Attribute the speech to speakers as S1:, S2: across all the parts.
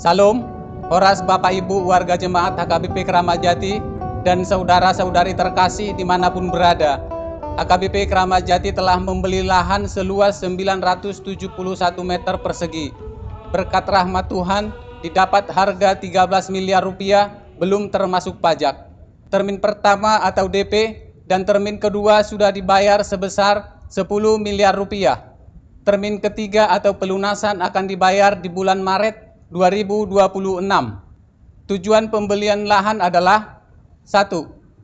S1: Salam, Horas Bapak Ibu warga jemaat HKBP Keramat Jati dan saudara-saudari terkasih dimanapun berada. HKBP Keramat Jati telah membeli lahan seluas 971 meter persegi. Berkat rahmat Tuhan, didapat harga 13 miliar rupiah belum termasuk pajak. Termin pertama atau DP dan termin kedua sudah dibayar sebesar 10 miliar rupiah. Termin ketiga atau pelunasan akan dibayar di bulan Maret 2026. Tujuan pembelian lahan adalah 1.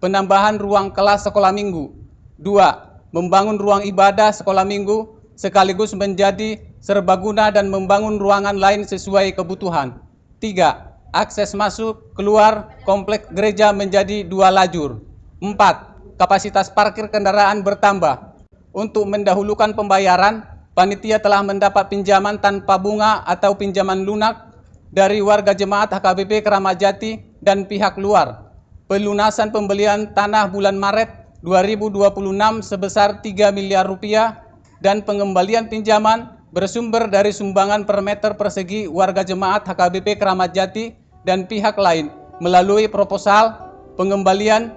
S1: Penambahan ruang kelas sekolah minggu. 2. Membangun ruang ibadah sekolah minggu sekaligus menjadi serbaguna dan membangun ruangan lain sesuai kebutuhan. 3. Akses masuk keluar komplek gereja menjadi 2 lajur. 4. Kapasitas parkir kendaraan bertambah. Untuk mendahulukan pembayaran, panitia telah mendapat pinjaman tanpa bunga atau pinjaman lunak dari warga jemaat HKBP Keramat Jati dan pihak luar. Pelunasan pembelian tanah bulan Maret 2026 sebesar 3 miliar rupiah dan pengembalian pinjaman bersumber dari sumbangan per meter persegi warga jemaat HKBP Keramat Jati dan pihak lain melalui proposal pengembalian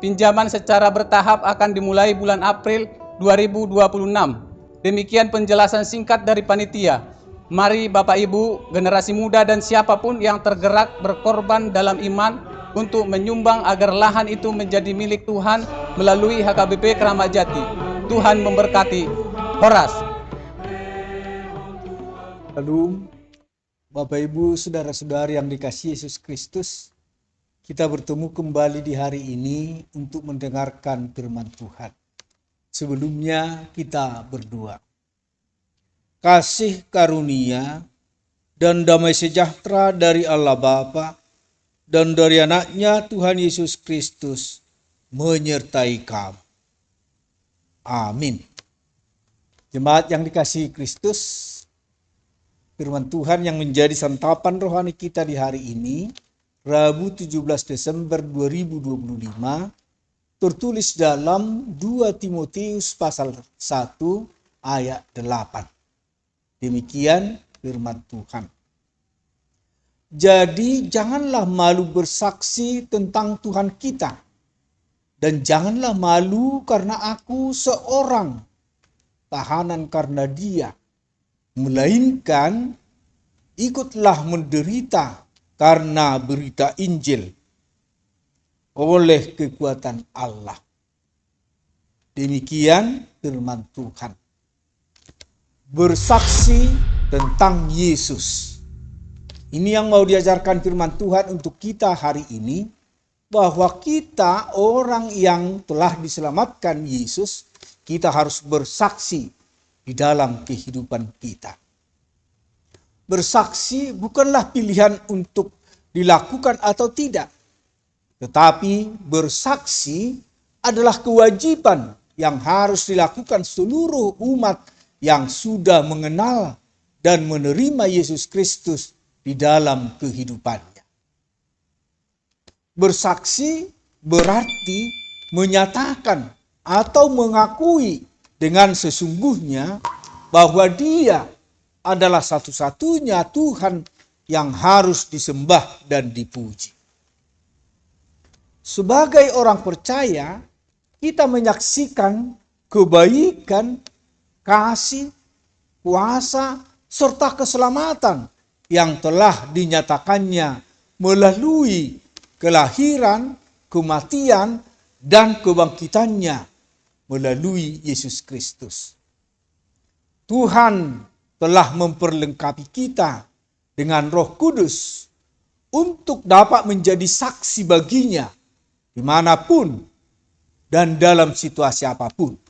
S1: pinjaman secara bertahap akan dimulai bulan April 2026. Demikian penjelasan singkat dari panitia. Mari Bapak Ibu, generasi muda dan siapapun yang tergerak berkorban dalam iman untuk menyumbang agar lahan itu menjadi milik Tuhan melalui HKBP Keramat Jati. Tuhan memberkati. Horas.
S2: Lalu, Bapak Ibu, saudara-saudari yang dikasihi Yesus Kristus, kita bertemu kembali di hari ini untuk mendengarkan firman Tuhan. Sebelumnya kita berdoa. Kasih karunia dan damai sejahtera dari Allah Bapa dan dari anaknya Tuhan Yesus Kristus menyertai kamu. Amin. Jemaat yang dikasihi Kristus, firman Tuhan yang menjadi santapan rohani kita di hari ini, Rabu 17 Desember 2025, tertulis dalam 2 Timotius pasal 1 ayat 8. Demikian firman Tuhan. Jadi janganlah malu bersaksi tentang Tuhan kita. Dan janganlah malu karena aku seorang tahanan karena Dia. Melainkan ikutlah menderita karena berita Injil oleh kekuatan Allah. Demikian firman Tuhan. Bersaksi tentang Yesus. Ini yang mau diajarkan firman Tuhan untuk kita hari ini, bahwa kita orang yang telah diselamatkan Yesus, kita harus bersaksi di dalam kehidupan kita. Bersaksi bukanlah pilihan untuk dilakukan atau tidak, tetapi bersaksi adalah kewajiban yang harus dilakukan seluruh umat yang sudah mengenal dan menerima Yesus Kristus di dalam kehidupannya. Bersaksi berarti menyatakan atau mengakui dengan sesungguhnya bahwa Dia adalah satu-satunya Tuhan yang harus disembah dan dipuji. Sebagai orang percaya, kita menyaksikan kebaikan, kasih, kuasa, serta keselamatan yang telah dinyatakannya melalui kelahiran, kematian, dan kebangkitannya melalui Yesus Kristus. Tuhan telah memperlengkapi kita dengan Roh Kudus untuk dapat menjadi saksi baginya dimanapun dan dalam situasi apapun.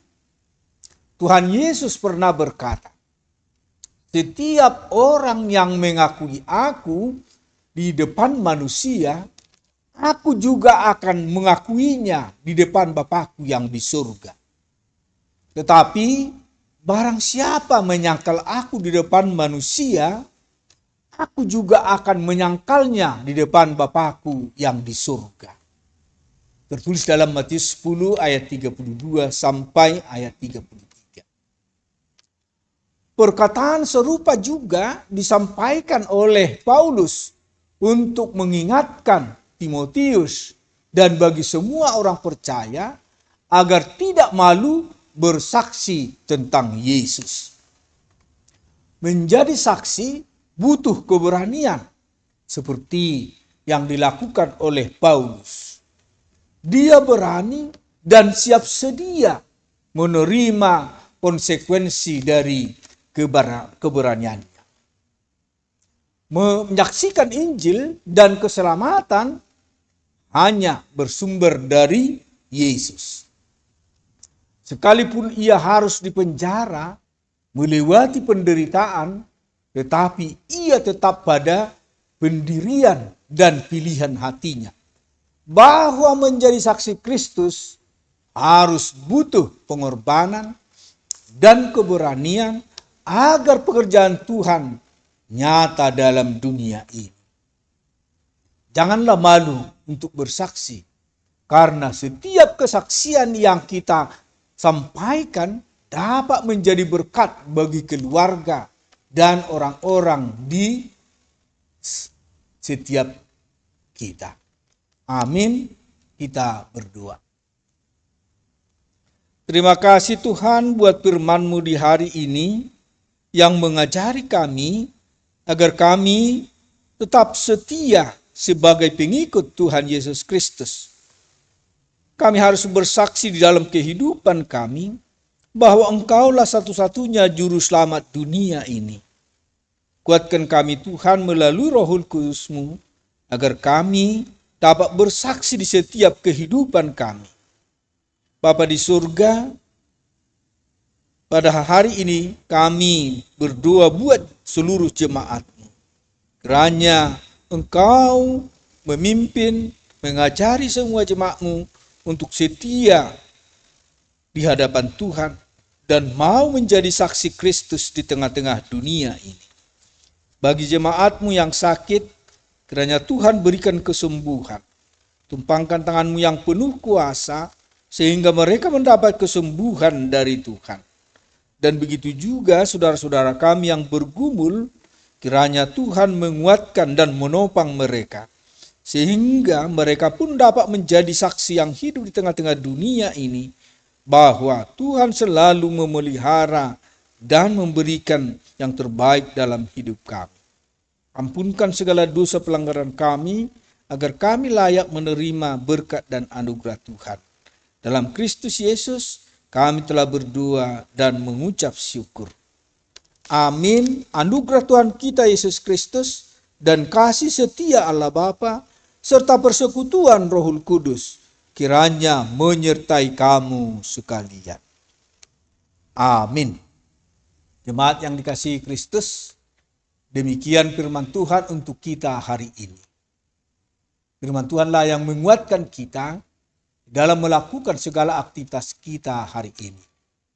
S2: Tuhan Yesus pernah berkata, setiap orang yang mengakui aku di depan manusia, aku juga akan mengakuinya di depan Bapakku yang di surga. Tetapi barang siapa menyangkal aku di depan manusia, aku juga akan menyangkalnya di depan Bapakku yang di surga. Tertulis dalam Matius 10 ayat 32 sampai ayat 33. perkataan serupa juga disampaikan oleh Paulus untuk mengingatkan Timotius dan bagi semua orang percaya agar tidak malu bersaksi tentang Yesus. Menjadi saksi butuh keberanian seperti yang dilakukan oleh Paulus. Dia berani dan siap sedia menerima konsekuensi dari keberaniannya. Menyaksikan Injil dan keselamatan hanya bersumber dari Yesus. Sekalipun ia harus dipenjara, melewati penderitaan, tetapi ia tetap pada pendirian dan pilihan hatinya. Bahwa menjadi saksi Kristus harus butuh pengorbanan dan keberanian agar pekerjaan Tuhan nyata dalam dunia ini. Janganlah malu untuk bersaksi, karena setiap kesaksian yang kita sampaikan dapat menjadi berkat bagi keluarga dan orang-orang di setiap kita. Amin. Kita berdoa. Terima kasih Tuhan buat firman-Mu di hari ini yang mengajari kami agar kami tetap setia sebagai pengikut Tuhan Yesus Kristus. Kami harus bersaksi di dalam kehidupan kami bahwa Engkaulah satu-satunya juru selamat dunia ini. Kuatkan kami Tuhan melalui Roh Kudus-Mu agar kami dapat bersaksi di setiap kehidupan kami. Bapa di surga, pada hari ini kami berdoa buat seluruh jemaat-Mu. Kiranya Engkau memimpin, mengajari semua jemaat-Mu untuk setia di hadapan Tuhan dan mau menjadi saksi Kristus di tengah-tengah dunia ini. Bagi jemaat-Mu yang sakit, kiranya Tuhan berikan kesembuhan. Tumpangkan tangan-Mu yang penuh kuasa sehingga mereka mendapat kesembuhan dari Tuhan. Dan begitu juga saudara-saudara kami yang bergumul, kiranya Tuhan menguatkan dan menopang mereka. Sehingga mereka pun dapat menjadi saksi yang hidup di tengah-tengah dunia ini, bahwa Tuhan selalu memelihara dan memberikan yang terbaik dalam hidup kami. Ampunkan segala dosa pelanggaran kami, agar kami layak menerima berkat dan anugerah Tuhan. Dalam Kristus Yesus, kami telah berdoa dan mengucap syukur. Amin. Anugerah Tuhan kita Yesus Kristus dan kasih setia Allah Bapa serta persekutuan Roh Kudus kiranya menyertai kamu sekalian. Amin. Jemaat yang dikasihi Kristus, demikian firman Tuhan untuk kita hari ini. Firman Tuhanlah yang menguatkan kita dalam melakukan segala aktivitas kita hari ini.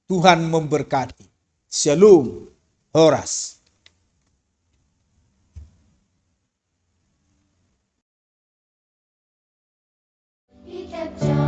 S2: Tuhan memberkati. Shalom. Horas.
S3: He kept